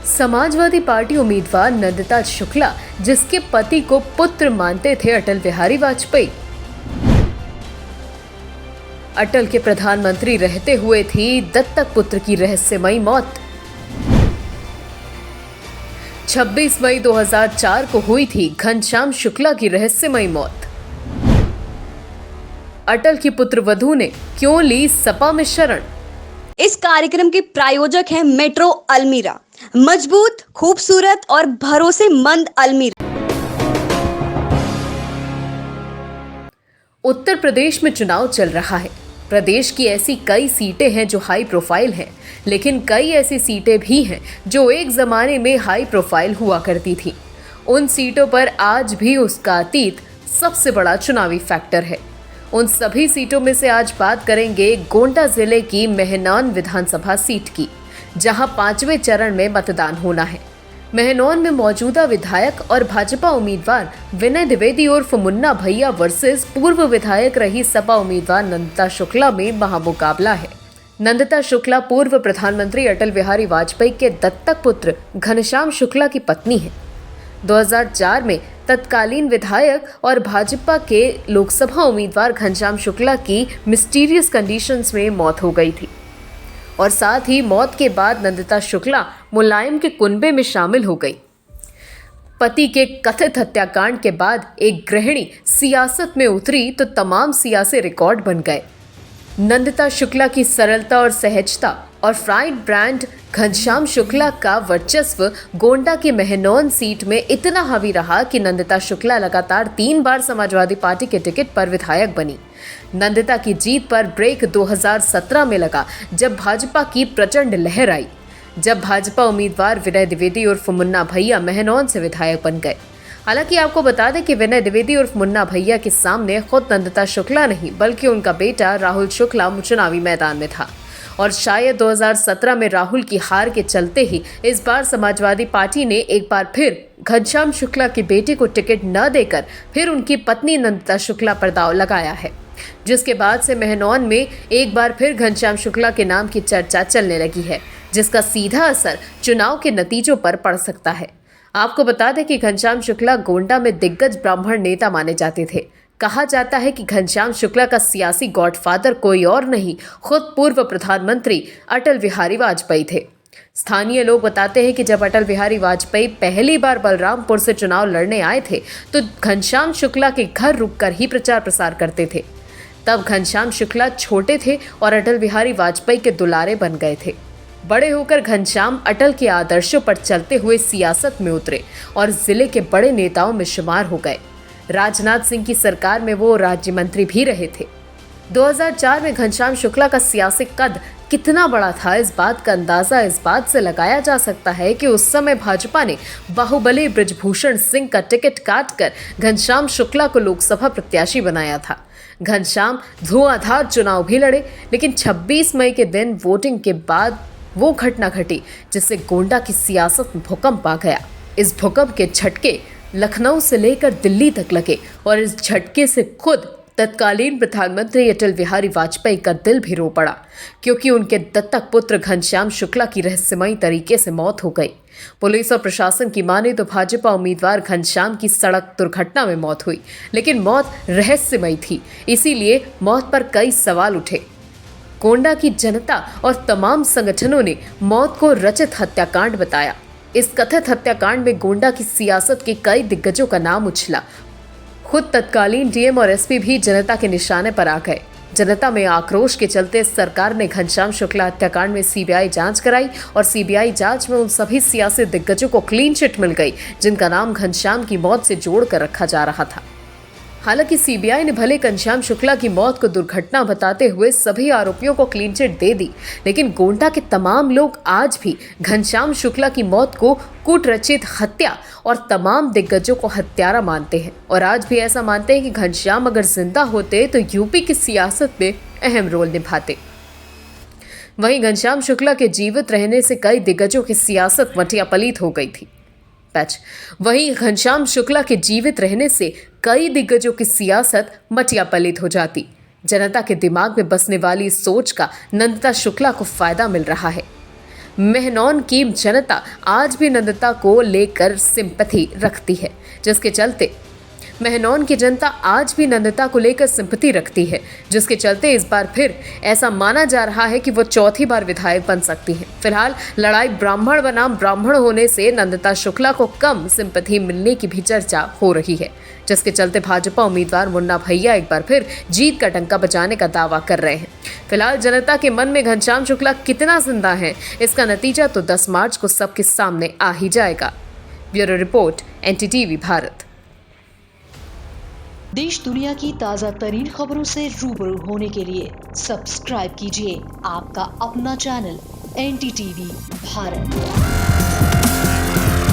Samajwadi party उम्मीदवार नंदिता शुक्ला, जिसके पति को पुत्र मानते थे अटल बिहारी वाजपेयी, अटल के प्रधानमंत्री रहते हुए थी दत्तक पुत्र की रहस्यमयी मौत। 26 मई 2004 को हुई थी घनश्याम शुक्ला की रहस्यमयी मौत। अटल की पुत्रवधू ने क्यों ली सपा में शरण? इस कार्यक्रम के प्रायोजक हैं मेट्रो अलमीरा, मजबूत, खूबसूरत और भरोसेमंद अलमीरा। उत्तर प्रदेश में चुनाव चल रहा है। प्रदेश की ऐसी कई सीटें हैं जो हाई प्रोफाइल हैं, लेकिन कई ऐसी सीटें भी हैं जो एक जमाने में हाई प्रोफाइल हुआ करती थी। उन सीटों पर आज भी उसका अतीत सबसे बड़ा चुनावी फैक्टर है। उन सभी सीटों में से आज बात करेंगे गोंडा जिले की मेहनौन विधानसभा सीट की, जहां 5वें चरण में मतदान होना है। मेहनौन में मौजूदा विधायक और भाजपा उम्मीदवार विनय द्विवेदी उर्फ मुन्ना भैया वर्सेस पूर्व विधायक रही सपा उम्मीदवार नंदिता शुक्ला में महामुकाबला है। नंदिता शुक्ला पूर्व प्रधानमंत्री अटल बिहारी वाजपेयी के दत्तक पुत्र घनश्याम शुक्ला की पत्नी है। 2004 में तत्कालीन विधायक और भाजपा के लोकसभा उम्मीदवार घनश्याम शुक्ला की मिस्टीरियस कंडीशंस में मौत हो गई थी और साथ ही मौत के बाद नंदिता शुक्ला मुलायम के कुनबे में शामिल हो गई। पति के कथित हत्याकांड के बाद एक गृहिणी सियासत में उतरी तो तमाम सियासी रिकॉर्ड बन गए। नंदिता शुक्ला की सरलता और सहजता और फ्राइड ब्रांड घनश्याम शुक्ला का वर्चस्व गोंडा की मेहनौन सीट में इतना हावी रहा कि नंदिता शुक्ला लगातार 3 बार समाजवादी पार्टी के टिकट पर विधायक बनी। नंदिता की जीत पर ब्रेक 2017 में लगा, जब भाजपा की प्रचंड लहर आई, जब भाजपा उम्मीदवार विनय द्विवेदी उर्फ मुन्ना भैया मेहनौन से विधायक बन गए। हालांकि आपको बता दें कि विनय द्विवेदी उर्फ मुन्ना भैया के सामने खुद नंदिता शुक्ला नहीं बल्कि उनका बेटा राहुल शुक्ला चुनावी मैदान में था और शायद 2017 में राहुल की हार के चलते ही इस बार समाजवादी पार्टी ने एक बार फिर घनश्याम शुक्ला के बेटे को टिकट न देकर फिर उनकी पत्नी नंदिता शुक्ला पर दांव लगाया है, जिसके बाद से मेहनौन में एक बार फिर घनश्याम शुक्ला के नाम की चर्चा चलने लगी है, जिसका सीधा असर चुनाव के नतीजों पर पड़ सकता है। आपको बता दें कि घनश्याम शुक्ला गोंडा में दिग्गज ब्राह्मण नेता माने जाते थे। कहा जाता है कि घनश्याम शुक्ला का सियासी गॉडफादर कोई और नहीं, खुद पूर्व प्रधानमंत्री अटल बिहारी वाजपेयी थे। स्थानीय लोग बताते हैं कि जब अटल बिहारी वाजपेयी पहली बार बलरामपुर से चुनाव लड़ने आए थे तो घनश्याम शुक्ला के घर रुककर ही प्रचार प्रसार करते थे। तब घनश्याम शुक्ला छोटे थे और अटल बिहारी वाजपेयी के दुलारे बन गए थे। बड़े होकर घनश्याम अटल के आदर्शों पर चलते हुए सियासत में उतरे और जिले के बड़े नेताओं में शुमार हो गए। राजनाथ सिंह की सरकार में वो राज्य मंत्री भी रहे थे। 2004 में घनश्याम शुक्ला का सियासी कद कितना बड़ा था, इस बात का अंदाजा इस बात से लगाया जा सकता है कि उस समय भाजपा ने बाहुबली बृजभूषण सिंह का टिकट काटकर घनश्याम शुक्ला को लोकसभा प्रत्याशी बनाया था। घनश्याम धुआंधार चुनाव भी लड़े, लेकिन 26 मई के दिन वोटिंग के बाद वो घटना घटी जिससे गोंडा की सियासत में भूकंप आ गया। इस भूकंप के झटके लखनऊ से लेकर दिल्ली तक लगे और इस झटके से खुद तत्कालीन प्रधानमंत्री अटल बिहारी वाजपेयी का दिल भी रो पड़ा, क्योंकि उनके दत्तक पुत्र घनश्याम शुक्ला की रहस्यमयी तरीके से मौत हो गई। पुलिस और प्रशासन की माने तो भाजपा उम्मीदवार घनश्याम की सड़क दुर्घटना में मौत हुई, लेकिन मौत रहस्यमयी थी, इसीलिए मौत पर कई सवाल उठे। गोंडा की जनता और तमाम संगठनों ने मौत को रचित हत्याकांड बताया। इस कथित हत्याकांड में गोंडा की सियासत के कई दिग्गजों का नाम उछला। खुद तत्कालीन डीएम और एसपी भी जनता के निशाने पर आ गए। जनता में आक्रोश के चलते सरकार ने घनश्याम शुक्ला हत्याकांड में सीबीआई जांच कराई और सीबीआई जांच में उन सभी सियासी दिग्गजों को क्लीन चिट मिल गई जिनका नाम घनश्याम की मौत से जोड़कर रखा जा रहा था। हालांकि सीबीआई ने भले घनश्याम शुक्ला की मौत को दुर्घटना बताते हुए सभी आरोपियों को क्लीन चिट दे दी, लेकिन गोंडा के तमाम लोग आज भी घनश्याम शुक्ला की मौत को कूटरचित हत्या और तमाम दिग्गजों को हत्यारा मानते हैं और आज भी ऐसा मानते हैं कि घनश्याम अगर जिंदा होते तो यूपी की सियासत में अहम रोल निभाते। वहीं घनश्याम शुक्ला के जीवित रहने से कई दिग्गजों की सियासत मटिया पलीत हो गई थी। वहीं घनश्याम शुक्ला के जीवित रहने से कई दिग्गजों की सियासत मटिया पलित हो जाती। जनता के दिमाग में बसने वाली इस सोच का नंदिता शुक्ला को फायदा मिल रहा है। मेहनौन की जनता आज भी नंदिता को लेकर सिंपैथी रखती है, जिसके चलते मेहनौन की जनता आज भी नंदिता को लेकर सिंपैथी रखती है, जिसके चलते इस बार फिर ऐसा माना जा रहा है कि वो चौथी बार विधायक बन सकती हैं। फिलहाल लड़ाई ब्राह्मण बनाम ब्राह्मण होने से नंदिता शुक्ला को कम सिंपैथी मिलने की भी चर्चा हो रही है, जिसके चलते भाजपा उम्मीदवार मुन्ना भैया एक बार फिर जीत का डंका बजाने का दावा कर रहे हैं। फिलहाल जनता के मन में घनश्याम शुक्ला कितना जिंदा है, इसका नतीजा तो 10 मार्च को सबके सामने आ ही जाएगा। Bureau report, NTTV Bharat. देश दुनिया की ताज़ा तरीन खबरों से रूबरू होने के लिए सब्सक्राइब कीजिए आपका अपना चैनल NTTV भारत।